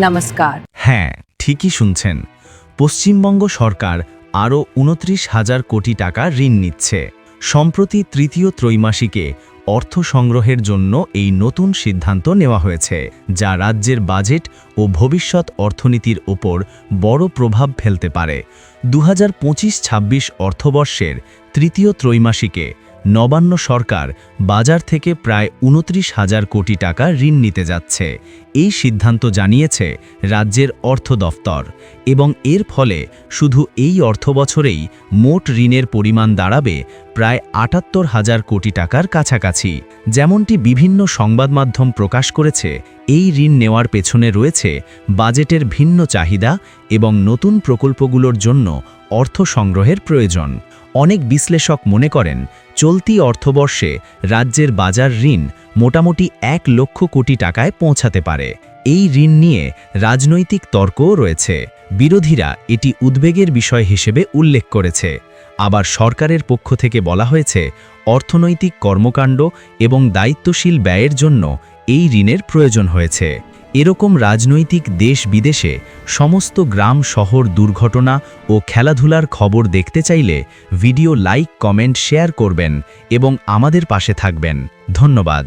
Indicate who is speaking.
Speaker 1: নমস্কার।
Speaker 2: হ্যাঁ, ঠিকই শুনছেন। পশ্চিমবঙ্গ সরকার আরও ২৯,০০০ কোটি টাকা ঋণ নিচ্ছে। সম্প্রতি তৃতীয় ত্রৈমাসিকে অর্থ সংগ্রহের জন্য এই নতুন সিদ্ধান্ত নেওয়া হয়েছে, যা রাজ্যের বাজেট ও ভবিষ্যৎ অর্থনীতির ওপর বড় প্রভাব ফেলতে পারে। ২০২৫-২৬ অর্থবর্ষের তৃতীয় ত্রৈমাসিকে নবান্ন সরকার বাজার থেকে প্রায় ২৯,০০০ কোটি টাকা ঋণ নিতে যাচ্ছে। এই সিদ্ধান্ত জানিয়েছে রাজ্যের অর্থ দফতর, এবং এর ফলে শুধু এই অর্থবছরেই মোট ঋণের পরিমাণ দাঁড়াবে প্রায় ৭৮,০০০ কোটি টাকার কাছাকাছি। যেমনটি বিভিন্ন সংবাদমাধ্যম প্রকাশ করেছে, এই ঋণ নেওয়ার পেছনে রয়েছে বাজেটের ভিন্ন চাহিদা এবং নতুন প্রকল্পগুলোর জন্য অর্থ সংগ্রহের প্রয়োজন। অনেক বিশ্লেষক মনে করেন, চলতি অর্থবর্ষে রাজ্যের বাজার ঋণ মোটামুটি ১ লক্ষ কোটি টাকায় পৌঁছাতে পারে। এই ঋণ নিয়ে রাজনৈতিক তর্কও রয়েছে। বিরোধীরা এটি উদ্বেগের বিষয় হিসেবে উল্লেখ করেছে। আবার সরকারের পক্ষ থেকে বলা হয়েছে, অর্থনৈতিক কর্মকাণ্ড এবং দায়িত্বশীল ব্যয়ের জন্য এই ঋণের প্রয়োজন হয়েছে। এরকম রাজনৈতিক দেশ বিদেশে সমস্ত গ্রাম শহর দুর্ঘটনা ও খেলাধুলার খবর দেখতে চাইলে ভিডিও লাইক, কমেন্ট, শেয়ার করবেন এবং আমাদের পাশে থাকবেন। ধন্যবাদ।